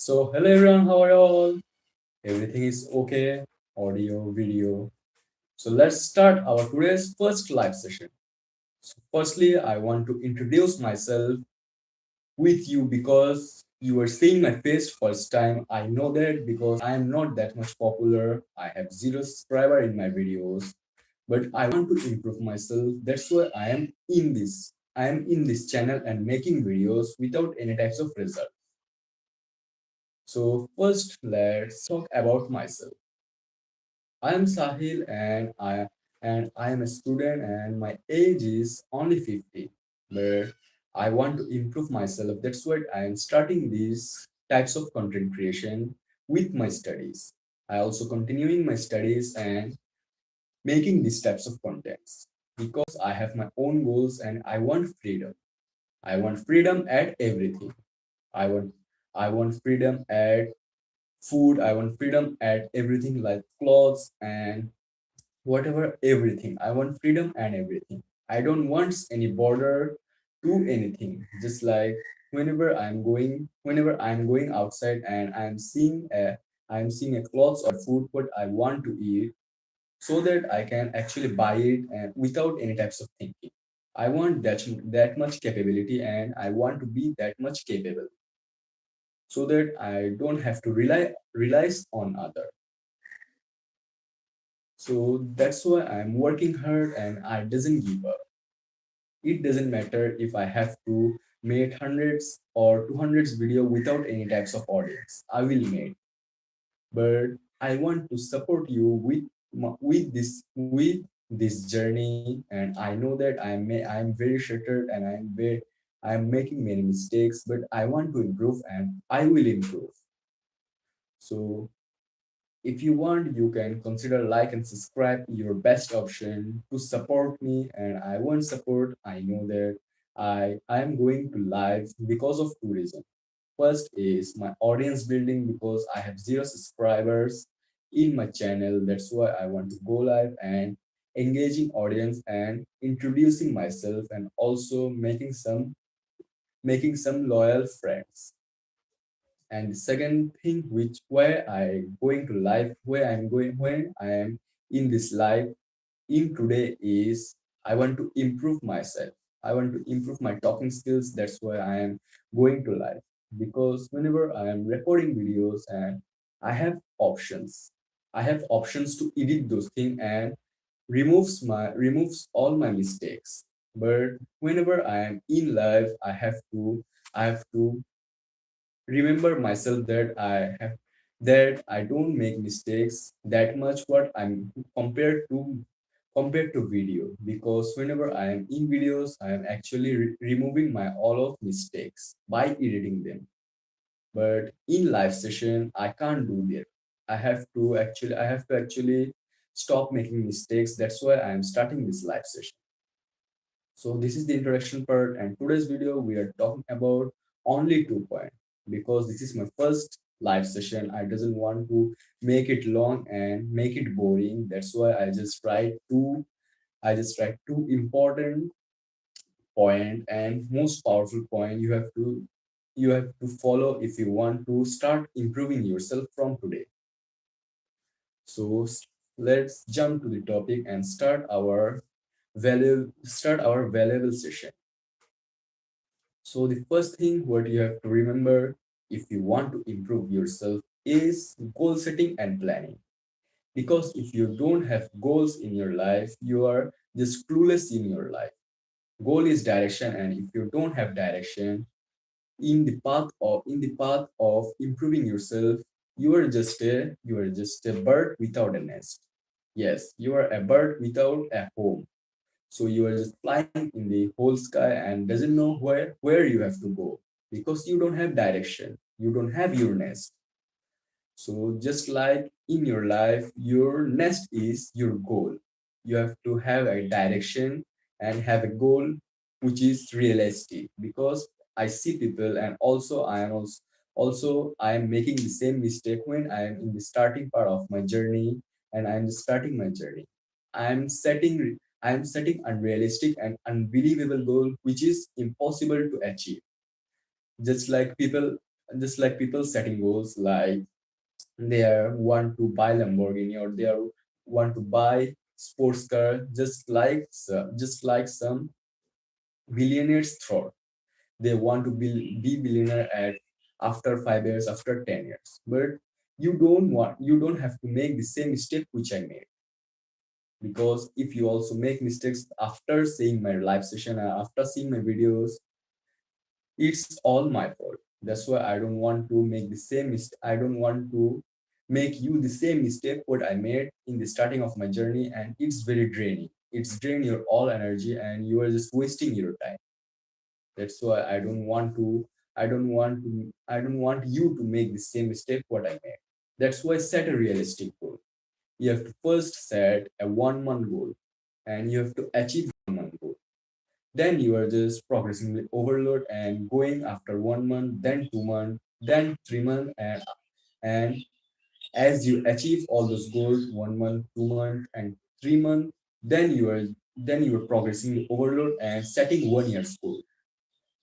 Hello everyone, how are you all? Everything is okay, audio, video. Let's start our today's first live session. Firstly, I want to introduce myself with you because you are seeing my face first time. I know that because I am not that much popular. I have zero subscriber in my videos, but I want to improve myself. That's why I am in this. I am in this channel and making videos without any types of result. First, let's talk about myself. I am Sahil and I am a student and my age is only 50. But I want to improve myself. That's why I am starting these types of content creation with my studies. I also continuing my studies and making these types of contents because I have my own goals and I want freedom. I want freedom at everything. I want I want freedom at food. I want freedom at everything like clothes and whatever, everything. I want freedom and everything. I don't want any border to anything. Just like whenever I'm going outside and I'm seeing a clothes or food what I want to eat, so that I can actually buy it and without any types of thinking. I want that much capability and I want to be that much capable so that I don't have to relies on other. So that's why I'm working hard and I doesn't give up. It doesn't matter if I have to make hundreds or 200s video without any types of audience. I will make, but I want to support you with this journey. And I know that I'm very shattered and I'm making many mistakes, but I want to improve and I will improve. So if you want, you can consider like and subscribe your best option to support me. And I want support. I know that I am going to live because of two reasons. First is my audience building because I have zero subscribers in my channel. That's why I want to go live and engaging audience and introducing myself and also making some loyal friends. And the second thing, which where I going to live, where I'm going, when I am in this live in today is I want to improve myself. I want to improve my talking skills. That's why I am going to live because whenever I am recording videos and I have options to edit those things and removes all my mistakes. But whenever I am in live, I have to remember myself that I don't make mistakes that much what I'm compared to video, because whenever I am in videos I am actually removing my all of mistakes by editing them. But in live session I can't do that. I have to actually stop making mistakes. That's why I am starting this live session. So this is the introduction part, and today's video we are talking about only 2 points because this is my first live session. I doesn't want to make it long and make it boring. That's why I just write two important point and most powerful point you have to follow if you want to start improving yourself from today. So let's jump to the topic and start our valuable session. So the first thing what you have to remember if you want to improve yourself is goal setting and planning. Because if you don't have goals in your life, you are just clueless in your life. Goal is direction, and if you don't have direction in the path of improving yourself, you are just a bird without a nest. Yes, you are a bird without a home. So you are just flying in the whole sky and doesn't know where you have to go because you don't have direction. You don't have your nest. So just like in your life, your nest is your goal. You have to have a direction and have a goal which is realistic. Because I see people, and also I am making the same mistake when I am in the starting part of my journey and I am starting my journey. I am setting unrealistic and unbelievable goal which is impossible to achieve. Just like people just like people setting goals like they are want to buy Lamborghini or they are want to buy sports car, just like some billionaires thought they want to be billionaire at after 5 years, after 10 years. But you don't have to make the same mistake which I made, because if you also make mistakes after seeing my live session and after seeing my videos, it's all my fault. That's why I don't want to make the same mistake. I don't want to make you the same mistake what I made in the starting of my journey, and it's very draining. It's drain your all energy and you are just wasting your time. That's why I don't want you to make the same mistake what I made. That's why set a realistic goal. You have to first set a 1 month goal and you have to achieve 1 month goal. Then you are just progressively overload and going after 1 month, then 2 months, then 3 months, and as you achieve all those goals, 1 month, 2 months, and 3 months, then you are progressively overload and setting 1 year's goal,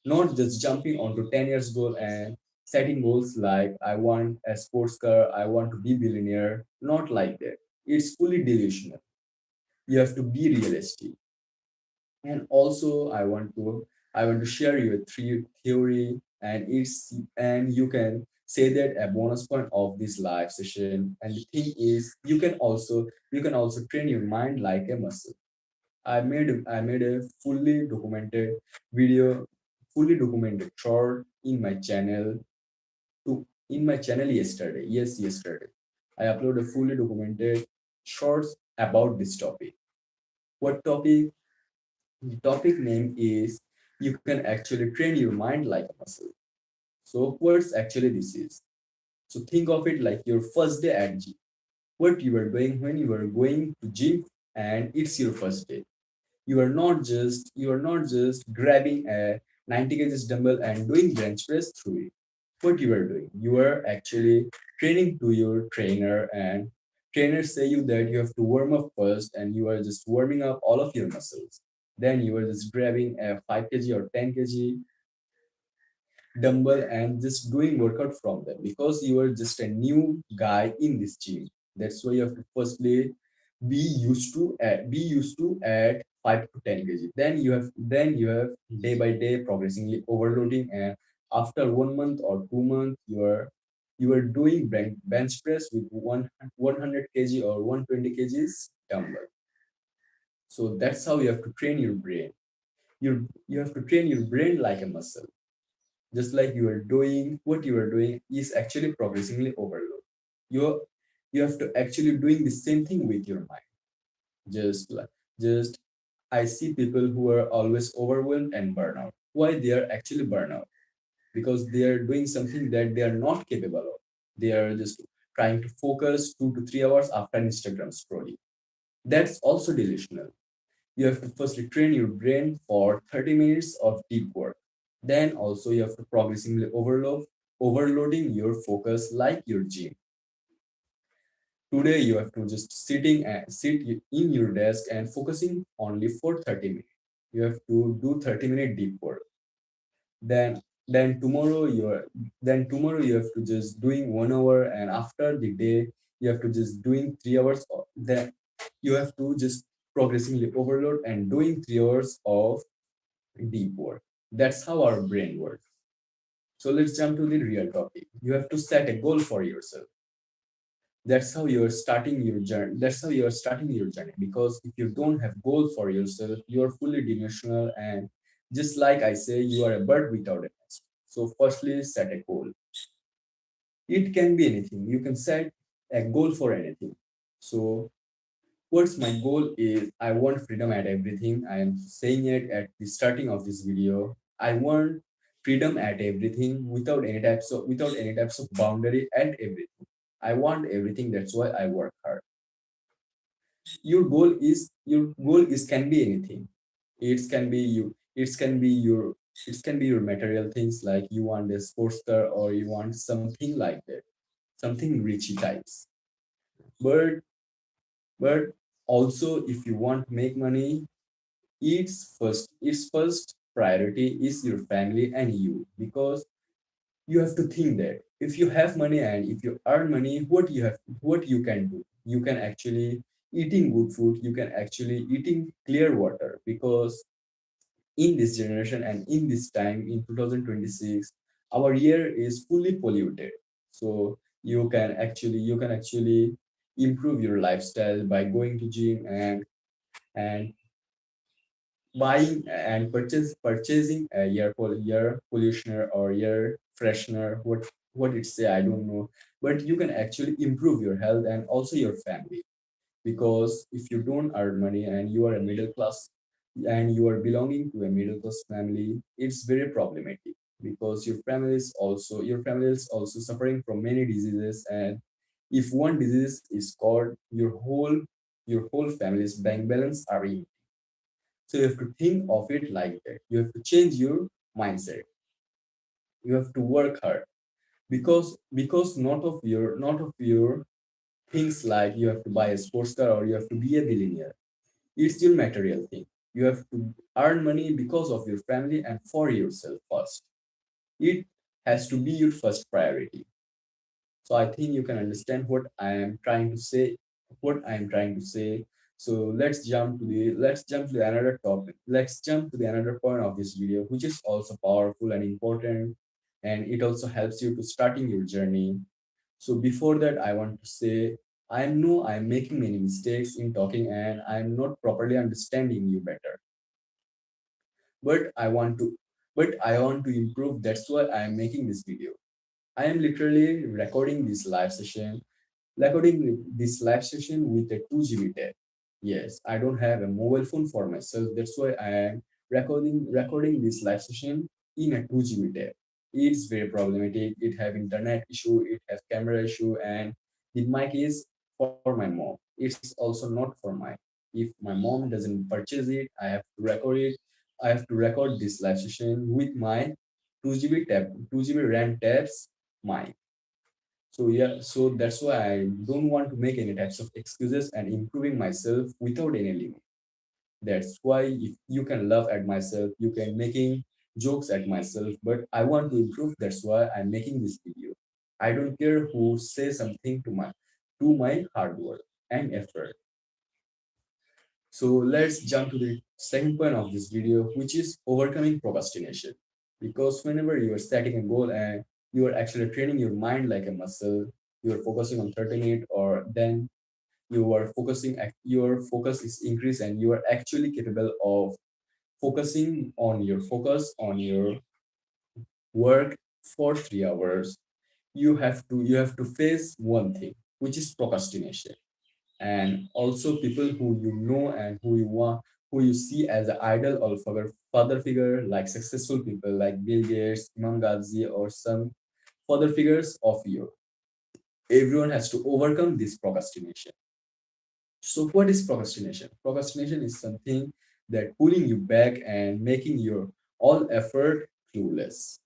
not just jumping onto 10 years goal and setting goals like I want a sports car, I want to be billionaire. Not like that. It's fully delusional. You have to be realistic. And also I want to share you a three theory, and you can say that a bonus point of this live session. And the thing is you can also train your mind like a muscle. I made a video, fully documented short in my channel in my channel yesterday. Yes, yesterday. I uploaded a fully documented shorts about this topic. What topic? The topic name is you can actually train your mind like a muscle. So what's actually this is? So think of it like your first day at gym. What you are doing when you are going to gym and it's your first day. You are not just grabbing a 90 kgs dumbbell and doing bench press through it. What you are doing, you are actually training to your trainer, and trainers say you that you have to warm up first and you are just warming up all of your muscles. Then you are just grabbing a 5 kg or 10 kg dumbbell and just doing workout from them, because you are just a new guy in this gym. That's why you have to firstly be used to at 5 to 10 kg. Then you have day by day progressively overloading, and after 1 month or 2 months you are doing bench press with 100 kg or 120 kgs dumbbell. So that's how you have to train your brain. You have to train your brain like a muscle. Just like you are doing, what you are doing is actually progressively overload. you you have to actually doing the same thing with your mind. just like just I see people who are always overwhelmed and burnout. Why they are actually burnout? Because they are doing something that they are not capable of. They are just trying to focus 2 to 3 hours after Instagram scrolling. That's also delusional. You have to firstly train your brain for 30 minutes of deep work. Then also you have to progressively overloading your focus like your gym. Today you have to just sit in your desk and focusing only for 30 minutes. You have to do 30-minute deep work. Then tomorrow you have to just doing 1 hour, and after the day you have to just doing 3 hours. Then you have to just progressively overload and doing 3 hours of deep work. That's how our brain works. So let's jump to the real topic. You have to set a goal for yourself. That's how you're starting your journey, because if you don't have goal for yourself, you're fully dimensional, and just like I say, you are a bird without a nest. So firstly, set a goal. It can be anything. You can set a goal for anything. So what's my goal is I want freedom at everything. I am saying it at the starting of this video. I want freedom at everything without any types of boundary at everything. I want everything. That's why I work hard. Your goal is can be anything. It can be your material things, like you want a sports car or you want something like that, something richy types. But but also, if you want to make money, its first priority is your family and you, because you have to think that if you have money and if you earn money, what you can do, you can actually eating good food, you can actually eating clear water, because in this generation and in this time in 2026 our air is fully polluted. So you can actually improve your lifestyle by going to gym and buying and purchasing a air pollutioner or air freshener, what it say, I don't know. But you can actually improve your health and also your family, because if you don't earn money and you are a middle class and you are belonging to a middle class family, it's very problematic, because your family is also suffering from many diseases, and if one disease is caught, your whole family's bank balance are in. So you have to think of it like that. You have to change your mindset. You have to work hard, because not of your things like you have to buy a sports car or you have to be a billionaire. It's your material thing. You have to earn money because of your family and for yourself first. It has to be your first priority. So I think you can understand what I am trying to say. What I am trying to say. So let's jump to the another topic. Let's jump to the another point of this video, which is also powerful and important, and it also helps you to starting your journey. So before that, I want to say I know I'm making many mistakes in talking and I'm not properly understanding you better. But I want to but I want to improve. That's why I am making this video. I am literally recording this live session with a 2 GB tab. Yes, I don't have a mobile phone for myself. That's why I am recording this live session in a 2 GB tab. It's very problematic. It have internet issue, it has camera issue, and the mic is for my mom. It's also not for mine. If my mom doesn't purchase it, I have to record it. I have to record this live session with my 2 GB tab, 2 GB RAM tabs mic. So yeah, so that's why I don't want to make any types of excuses and improving myself without any limit. That's why if you can laugh at myself, you can making jokes at myself, but I want to improve. That's why I'm making this video. I don't care who says something to my hard work and effort. So let's jump to the second point of this video, which is overcoming procrastination. Because whenever you are setting a goal and you are actually training your mind like a muscle, you are focusing on 30 minutes, or then your focus is increased and you are actually capable of focus on your work for 3 hours. You have to face one thing, which is procrastination. And also people who you know and who you see as an idol or father figure, like successful people like Bill Gates, Imam Ghazi, or some father figures of you. Everyone has to overcome this procrastination. So what is procrastination? Procrastination is something that pulling you back and making your all effort clueless.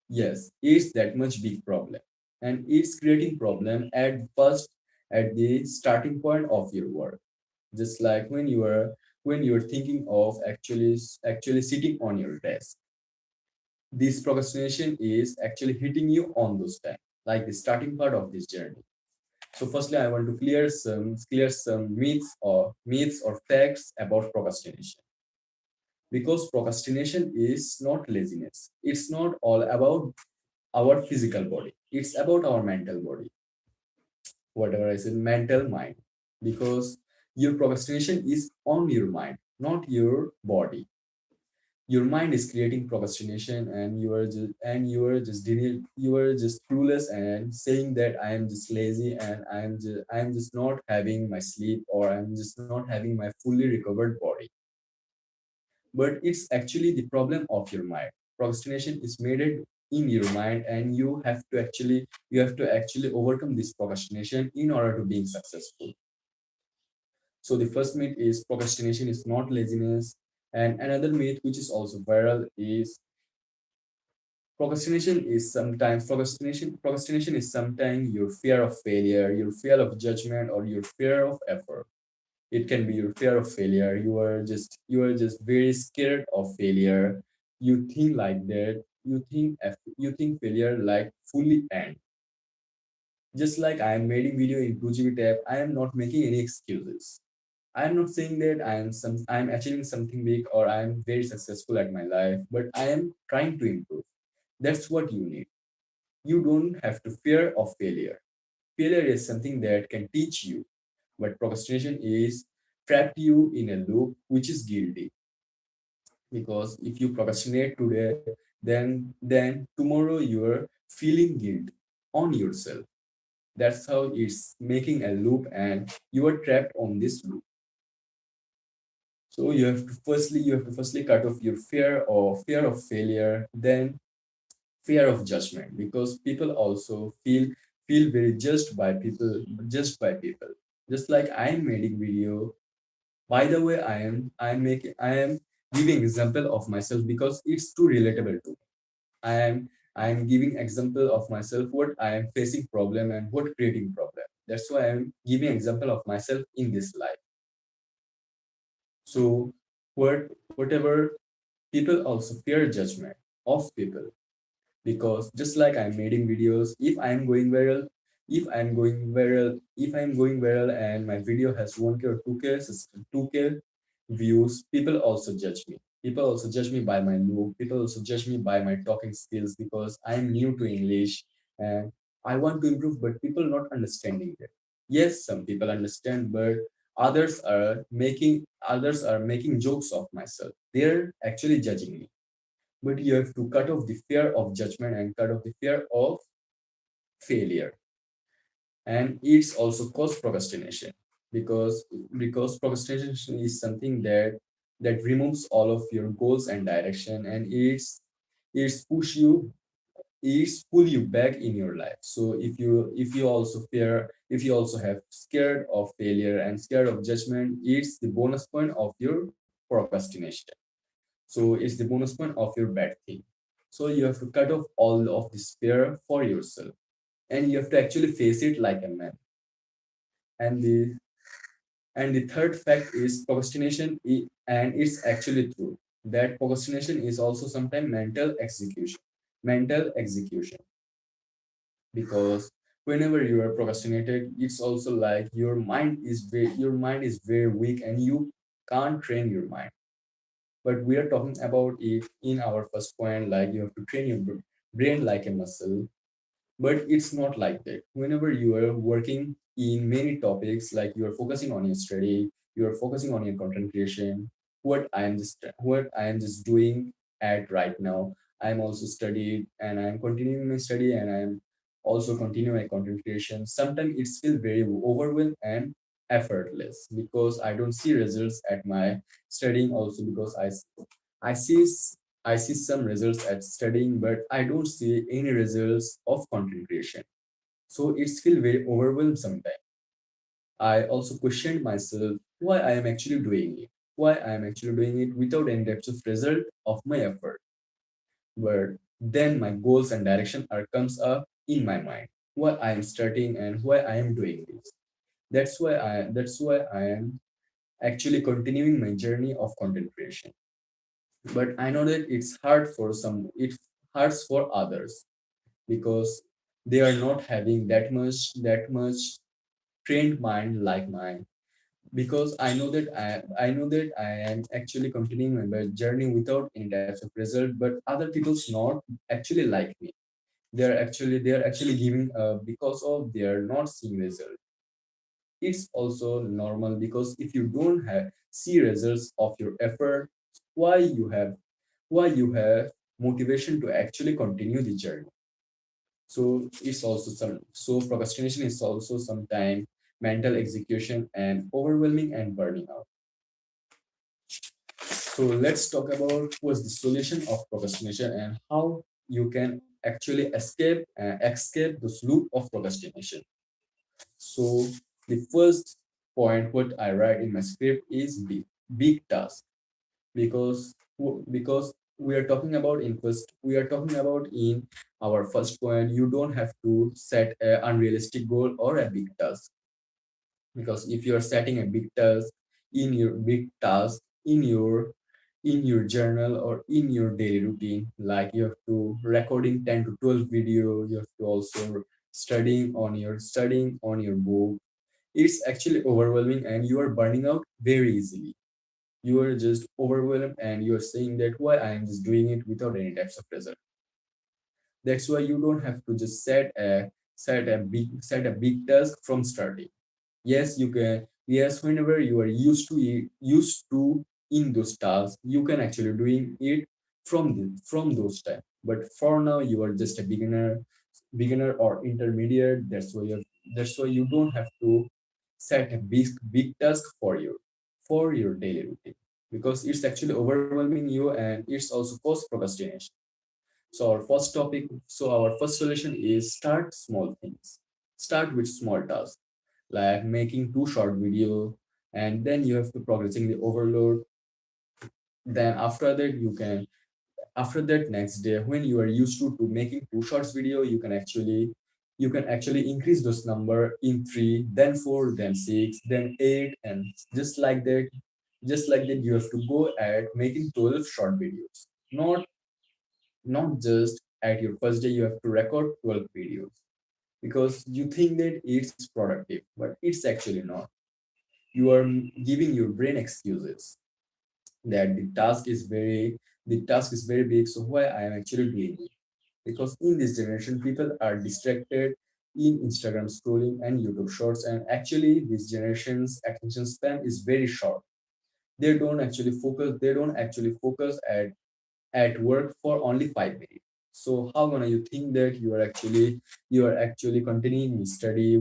Yes, it's that much big problem. And it's creating problem at the starting point of your work. Just like when you are thinking of actually sitting on your desk. This procrastination is actually hitting you on those time, like the starting part of this journey. So firstly, I want to clear some myths or facts about procrastination. Because procrastination is not laziness. It's not all about our physical body. It's about our mental body. Whatever I said, mental mind. Because your procrastination is on your mind, not your body. Your mind is creating procrastination, and you are just clueless and saying that I am just lazy and I am just not having my sleep, or I'm just not having my fully recovered body. But it's actually the problem of your mind. Procrastination is made it in your mind, and you have to actually overcome this procrastination in order to being successful. So the first myth is procrastination is not laziness. And another myth which is also viral is procrastination is sometimes your fear of failure, your fear of judgment, or your fear of effort. It can be your fear of failure. You are just very scared of failure. You think like that. you think failure like fully end. Just like I am making video in 2 GB tab, I am not making any excuses. I am not saying that I am achieving something big or I am very successful at my life, but I am trying to improve. That's what you need. You don't have to fear of failure. Failure is something that can teach you, but procrastination is trapped you in a loop which is guilty. Because if you procrastinate today, then tomorrow you're feeling guilt on yourself. That's how it's making a loop and you are trapped on this loop. So you have to firstly cut off your fear of failure, then fear of judgment, because people also feel very judged by people. Just like I'm making video. By the way, I am giving example of myself because it's too relatable to me. I am giving example of myself what I am facing problem and what creating problem. That's why I'm giving example of myself in this life. So whatever, people also fear judgment of people, because just like I'm making videos, if I'm going viral and my video has 1K or 2K views, people also judge me. People also judge me by my look. People also judge me by my talking skills because I'm new to English and I want to improve, but people not understanding it. Yes, some people understand, but others are making jokes of myself. They're actually judging me, but you have to cut off the fear of judgment and cut off the fear of failure. And it's also cause procrastination, because procrastination is something that removes all of your goals and direction, and it's push you it's pull you back in your life. So if you also have scared of failure and scared of judgment, it's the bonus point of your procrastination. So it's the bonus point of your bad thing. So you have to cut off all of this fear for yourself, and you have to actually face it like a man. And the third fact is and it's actually true that procrastination is also sometimes mental execution, because whenever you are procrastinated, it's also like your mind is very weak and you can't train your mind. But we are talking about it in our first point, like you have to train your brain like a muscle. But it's not like that. Whenever you are working in many topics, like you are focusing on your study, you are focusing on your content creation. What I am just doing at right now, I'm also studied and I'm continuing my study, and I'm also continuing my content creation. Sometimes it's feel very overwhelmed and effortless because I don't see results at my studying, also because I see I see some results at studying, but I don't see any results of content creation. So it's feel very overwhelmed sometimes. I also questioned myself why I am actually doing it. Why I am actually doing it without any types of result of my effort. But then my goals and direction are comes up in my mind. Why I am starting and why I am doing this. That's why I am actually continuing my journey of content creation. But I know that it hurts for others, because they are not having that much trained mind like mine. Because I know that I am actually continuing my journey without any types of result, but other people's not actually like me. They are actually giving because of they are not seeing result. It's also normal, because if you don't have see results of your effort, why you have why you have motivation to actually continue the journey. So procrastination is also sometimes mental execution and overwhelming and burning out. So let's talk about what's the solution of procrastination and how you can actually escape this loop of procrastination. So the first point what I write in my script is big task, because we are talking about in our first point, you don't have to set an unrealistic goal or a big task. Because if you are setting a big task in your in your journal or in your daily routine. Like you have to recording 10 to 12 video, you have to also studying on your book. It's actually overwhelming and you are burning out very easily. You are just overwhelmed and you are saying that why I am just doing it without any types of result. That's why you don't have to just set a big task from starting. Yes, you can. Yes, whenever you are used to in those tasks, you can actually doing it from those time. But for now, you are just a beginner or intermediate. That's why you don't have to set a big task for your daily routine, because it's actually overwhelming you and it's also cause procrastination. So our first solution is start small things. Start with small tasks like making two short video, and then you have to progressively overload. Then after that next day when you are used to making two shorts video, you can actually increase those number in three, then four, then six, then eight, and just like that you have to go at making 12 short videos. Not just at your first day you have to record 12 videos because you think that it's productive, but it's actually not. You are giving your brain excuses that the task is very big, so why I am actually doing it. Because in this generation people are distracted in Instagram scrolling and YouTube shorts, and actually this generation's attention span is very short. They don't actually focus at work for only 5 minutes. So how gonna you think that you are actually continuing your study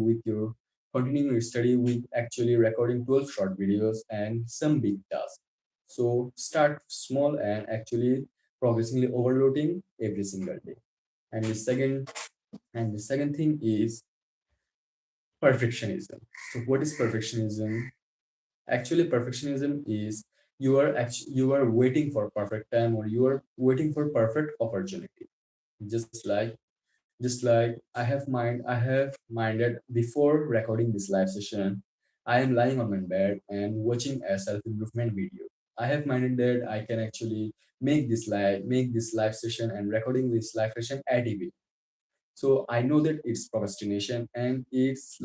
with actually recording 12 short videos and some big tasks. So start small and actually progressively overloading every single day. And the second thing is perfectionism. So what is perfectionism? Actually, perfectionism is you are waiting for perfect time, or you are waiting for perfect opportunity. Just like I have minded before recording this live session. I am lying on my bed and watching a self-improvement video. I have minded that I can actually make this live session and recording this live session at evening. So I know that it's procrastination and it's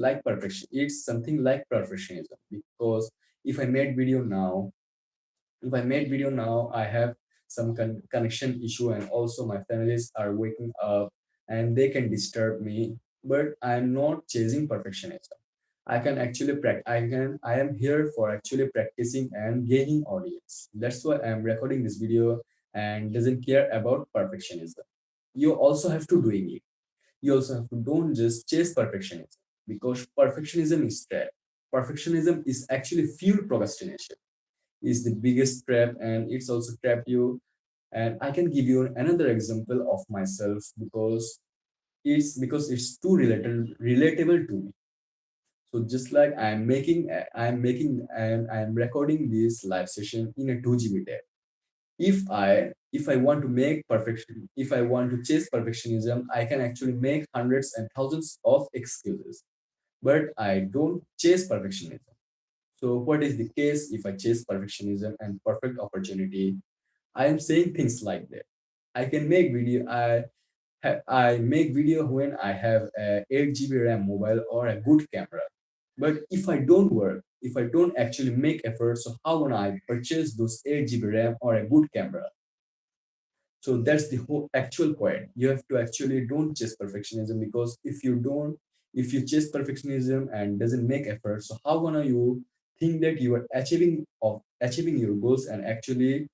something like perfectionism, because if I made video now, I have some connection issue, and also my families are waking up and they can disturb me. But I'm not chasing perfectionism. I can actually practice. I am here for actually practicing and gaining audience. That's why I'm recording this video and doesn't care about perfectionism. You also have to doing it. You also have to don't just chase perfectionism, because perfectionism is trap. Perfectionism is actually fuel procrastination, is the biggest trap, and it's also trapped you. And I can give you another example of myself, because it's too relatable to me. So just like I'm recording this live session in a 2 GB tab. If I want to make perfection, if I want to chase perfectionism, I can actually make hundreds and thousands of excuses, but I don't chase perfectionism. So what is the case if I chase perfectionism and perfect opportunity? I am saying things like that. I can make video. I make video when I have a 8 GB RAM mobile or a good camera. But if I don't actually make efforts, so how can I purchase those 8 GB RAM or a good camera? So that's the whole actual point. You have to actually don't chase perfectionism, because if you chase perfectionism and doesn't make effort, so how gonna you think that you are achieving your goals and actually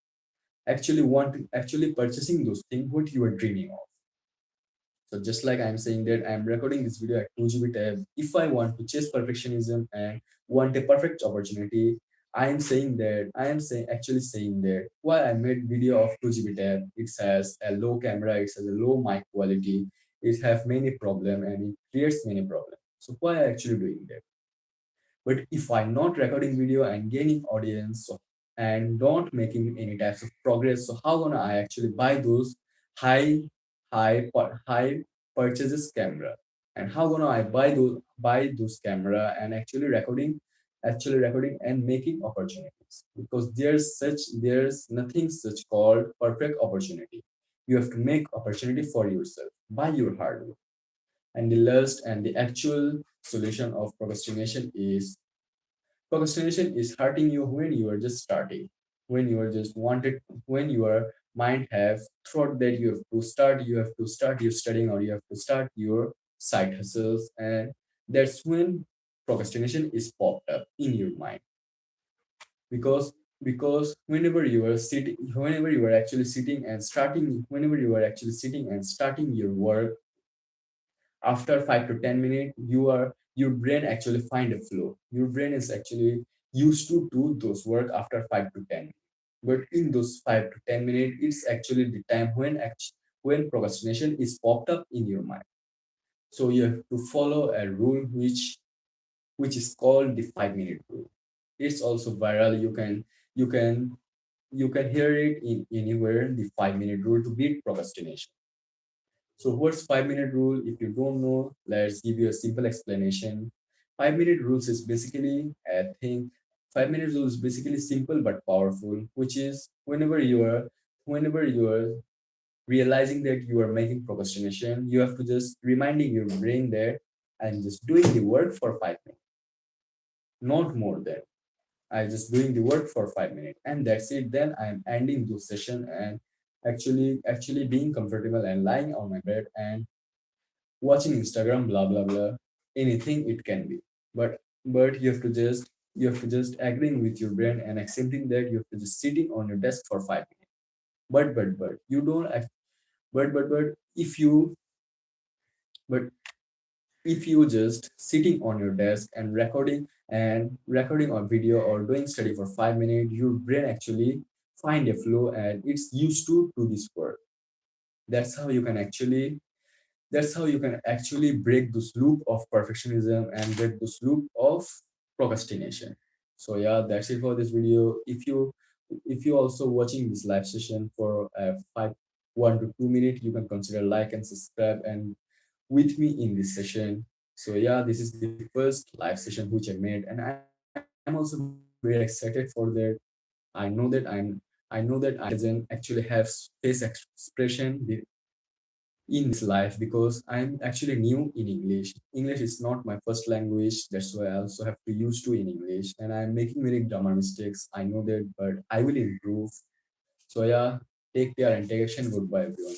purchasing those things what you are dreaming of. So just like I'm saying that I'm recording this video at 2 GB tab. If I want to chase perfectionism and want a perfect opportunity, I am saying that why I made video of 2 GB tab. It has a low camera, it has a low mic quality, it have many problem and it creates many problems. So why I actually doing that? But if I'm not recording video and gaining audience, and not making any types of progress, so how gonna I actually buy those high high purchases camera? And how gonna I buy those camera and actually recording actually recording and making opportunities, because there's nothing such called perfect opportunity. You have to make opportunity for yourself by your hard work. And the last and the actual solution of procrastination is hurting you when you are just starting, when you are just wanted, when your mind have thought that you have to start your studying, or you have to start your side hustles, and that's when procrastination is popped up in your mind. Because whenever you are actually sitting and starting whenever you are actually sitting and starting your work, after 5 to 10 minutes, your brain actually find a flow. Your brain is actually used to do those work after 5 to 10 minutes. But in those 5 to 10 minutes, it's actually the time when procrastination is popped up in your mind. So you have to follow a rule which is called the 5-minute rule. It's also viral. You can hear it in anywhere, the 5-minute rule to beat procrastination. So what's 5-minute rule? If you don't know, let's give you a simple explanation. 5-minute rules is basically a thing. 5-minute rule is basically simple but powerful, which is whenever you are realizing that you are making procrastination, you have to just reminding your brain there and just doing the work for 5 minutes, not more than. I just doing the work for 5 minutes, and that's it. Then I'm ending this session and actually being comfortable and lying on my bed and watching Instagram, blah blah blah, anything it can be. But you have to just agreeing with your brain and accepting that you have to just sitting on your desk for 5 minutes. But you don't act, but but if you just sitting on your desk and recording on video or doing study for 5 minutes, your brain actually find a flow and it's used to this work. That's how you can actually break this loop of perfectionism and break this loop of procrastination. So yeah, that's it for this video. If you also watching this live session for 1 to 2 minutes, you can consider like and subscribe and with me in this session. So yeah, this is the first live session which I made, and I'm also very excited for that. I know that i'm i know that I doesn't actually have face expression in this life, because I'm actually new in English. English is not my first language. That's why I also have to use to in English. And I'm making many grammar mistakes. I know that, but I will improve. So yeah, take care and take action. Goodbye, everyone.